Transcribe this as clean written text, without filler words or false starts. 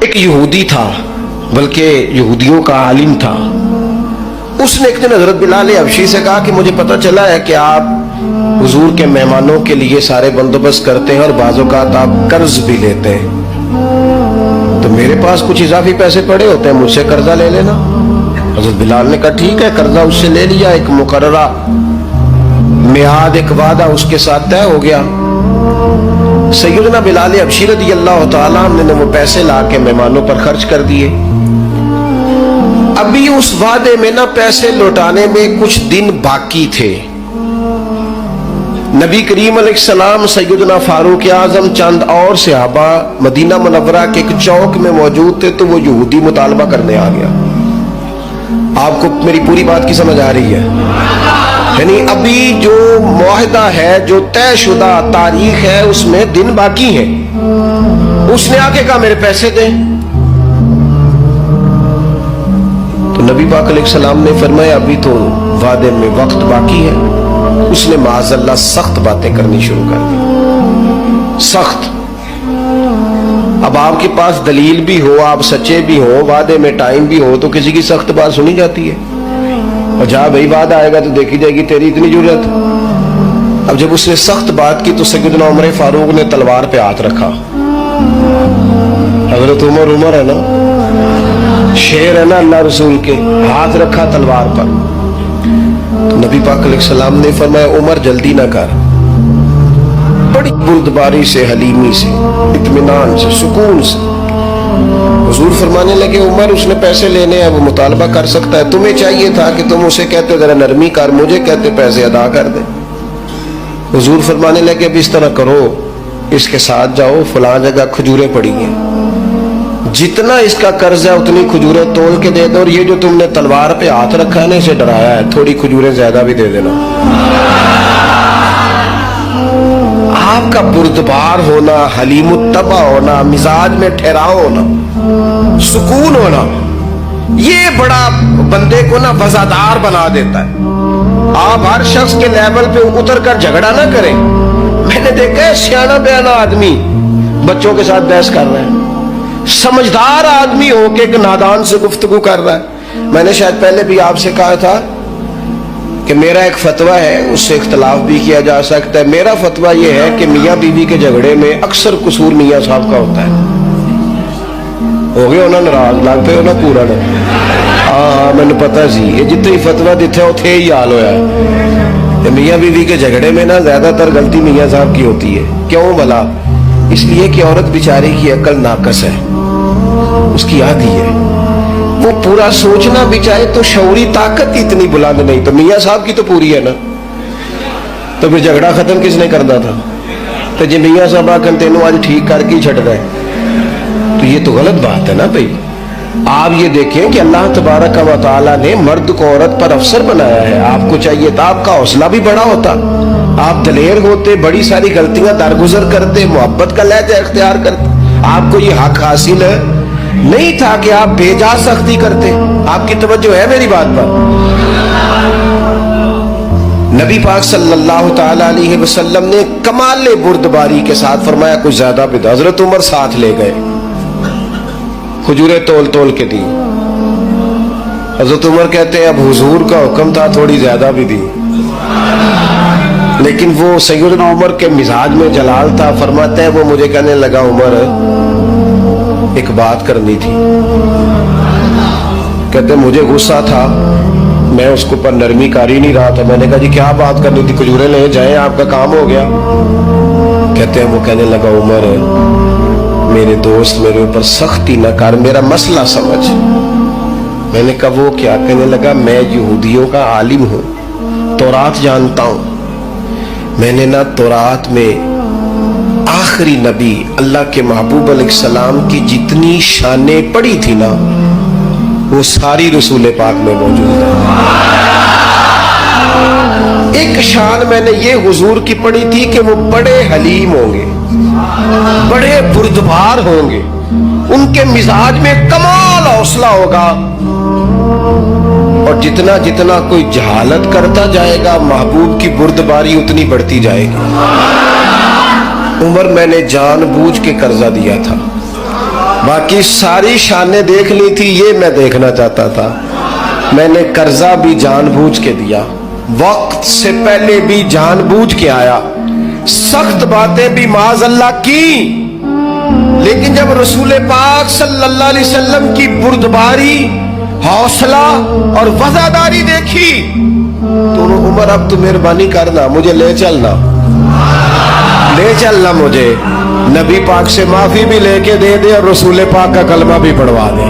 ایک یہودی تھا، بلکہ یہودیوں کا عالم تھا. اس نے ایک دن حضرت بلال حبشی سے کہا کہ مجھے پتہ چلا ہے کہ آپ حضور کے مہمانوں کے لیے سارے بندوبست کرتے ہیں اور بعض اوقات آپ قرض بھی لیتے ہیں، تو میرے پاس کچھ اضافی پیسے پڑے ہوتے ہیں، مجھ سے قرضہ لے لینا. حضرت بلال نے کہا ٹھیک ہے، قرضہ اس سے لے لیا. ایک مقررہ میعاد، ایک وعدہ اس کے ساتھ طے ہو گیا. سیدنا بلال حبشی رضی اللہ تعالیٰ عنہ نے وہ پیسے لا کے مہمانوں پر خرچ کر دیے. ابھی اس وعدے میں نا پیسے لوٹانے میں کچھ دن باقی تھے. نبی کریم علیہ السلام، سیدنا فاروق اعظم، چند اور صحابہ مدینہ منورہ کے ایک چوک میں موجود تھے، تو وہ یہودی مطالبہ کرنے آ گیا. آپ کو میری پوری بات کی سمجھ آ رہی ہے؟ یعنی ابھی جو معاہدہ ہے، جو طے شدہ تاریخ ہے، اس میں دن باقی ہیں. اس نے آ کے کہا میرے پیسے دیں. تو نبی پاک علیہ السلام نے فرمایا ابھی تو وعدے میں وقت باقی ہے. اس نے معاذ اللہ سخت باتیں کرنی شروع کر دی، سخت. اب آپ کے پاس دلیل بھی ہو، آپ سچے بھی ہو، وعدے میں ٹائم بھی ہو، تو کسی کی سخت بات سنی جاتی ہے. اور جہاں بھائی وعدہ آئے گا تو دیکھی جائے گی تیری اتنی ضرورت. اب جب اس نے سخت بات کی تو سیدنا عمر فاروق نے تلوار پہ ہاتھ رکھا. حضرت عمر ہے نا، شیر ہے نا اللہ رسول کے، ہاتھ رکھا تلوار پر. تو نبی پاک علیہ السلام نے فرمایا عمر جلدی نہ کر. بڑی بردباری سے، حلیمی سے، اطمینان سے، سکون سے. حضور فرمانے لگے عمر اس نے پیسے لینے ہیں، وہ مطالبہ کر سکتا ہے، تمہیں چاہیے تھا کہ تم اسے کہتے ذرا نرمی کر، مجھے کہتے پیسے ادا کر دے. حضور فرمانے لگے اب اس طرح کرو، اس کے ساتھ جاؤ، فلاں جگہ کھجوریں پڑی ہیں، جتنا اس کا قرض ہے اتنی کھجوریں تول کے دے دو، اور یہ جو تم نے تلوار پہ ہاتھ رکھا ہے نا، اسے ڈرایا ہے، تھوڑی کھجوریں زیادہ بھی دے دینا. آپ کا بردبار ہونا، حلیم الطبع ہونا، مزاج میں ٹھہراؤ ہونا، سکون ہونا، یہ بڑا بندے کو نا وفادار بنا دیتا ہے. آپ ہر شخص کے لیول پہ اتر کر جھگڑا نہ کریں. میں نے دیکھا ہے سیانا بیانا آدمی بچوں کے ساتھ بحث کر رہے ہیں، سمجھدار آدمی ہو کے ایک نادان سے گفتگو کر رہا ہے. میں نے شاید پہلے بھی آپ سے کہا تھا کہ میرا ایک فتویٰ ہے، اس سے اختلاف بھی کیا جا سکتا ہے. میرا فتویٰ یہ ہے کہ میاں بیوی کے جھگڑے میں اکثر قصور میاں صاحب کا ہوتا ہے. ہو گیا ہونا ناراض، لگ پہ ہونا پورا نا. ہاں میں نے پتا سی یہ جتنے فتویٰ دیتے اتنے ہی حال ہوا ہے. میاں بیوی کے جھگڑے میں نا زیادہ تر غلطی میاں صاحب کی ہوتی ہے. کیوں بھلا؟ اس لیے کہ عورت بیچاری کی عقل ناقص ہے، اس کی آدھی ہے، وہ پورا سوچنا بھی چاہے تو شعوری طاقت اتنی بلند نہیں. تو میاں صاحب کی تو پوری ہے نا، تو پھر جھگڑا ختم کس نے کرنا تھا؟ تو جی میاں صاحب آکن تینوں آج ٹھیک کر کے چھٹ گئے، تو یہ تو غلط بات ہے نا بھائی. آپ یہ دیکھیں کہ اللہ تبارک و تعالیٰ نے مرد کو عورت پر افسر بنایا ہے. آپ کو چاہیے تھا آپ کا حوصلہ بھی بڑا ہوتا، آپ دلیر ہوتے، بڑی ساری غلطیاں درگزر کرتے، محبت کا لہجہ اختیار کرتے. آپ کو یہ حق حاصل نہیں تھا کہ آپ بے جا سختی کرتے. آپ کی توجہ ہے میری بات پر؟ نبی پاک صلی اللہ تعالی علیہ وسلم نے کمال بردباری کے ساتھ فرمایا کچھ زیادہ بھی. حضرت عمر ساتھ لے گئے، کھجوریں تول تول کے دی. حضرت عمر کہتے ہیں اب حضور کا حکم تھا، تھوڑی زیادہ بھی دی. لیکن وہ سیدنا عمر کے مزاج میں جلال تھا. فرماتے ہیں وہ مجھے کہنے لگا عمر ایک بات کرنی تھی. کہتے مجھے غصہ تھا، میں اس کو پر نرمی کر ہی نہیں رہا تھا. میں نے کہا جی کیا بات کرنی تھی؟ کھجوریں لے جائیں، آپ کا کام ہو گیا. کہتے ہیں وہ کہنے لگا عمر میرے دوست میرے اوپر سختی نہ کر، میرا مسئلہ سمجھ. میں نے کہا وہ کیا؟ کہنے لگا میں یہودیوں کا عالم ہوں، تورات جانتا ہوں. میں نے نا تورات میں آخری نبی اللہ کے محبوب علیہ السلام کی جتنی شانیں پڑھی تھی نا، وہ ساری رسول پاک میں موجود ہے. ایک شان میں نے یہ حضور کی پڑھی تھی کہ وہ بڑے حلیم ہوں گے، بڑے بردبار ہوں گے، ان کے مزاج میں کمال حوصلہ ہوگا، اور جتنا جتنا کوئی جہالت کرتا جائے گا محبوب کی بردباری اتنی بڑھتی جائے گی. عمر میں نے جان بوجھ کے قرضہ دیا تھا، باقی ساری شانیں دیکھ لی تھی، یہ میں دیکھنا چاہتا تھا. میں نے قرضہ بھی جان بوجھ کے دیا، وقت سے پہلے بھی جان بوجھ کے آیا، سخت باتیں بھی معاذ اللہ کی، لیکن جب رسول پاک صلی اللہ علیہ وسلم کی بردباری، حوصلہ اور وفاداری دیکھی تو عمر اب تو مہربانی کرنا، مجھے لے چلنا مجھے نبی پاک سے معافی بھی لے کے دے دے اور رسول پاک کا کلمہ بھی پڑھوا دے.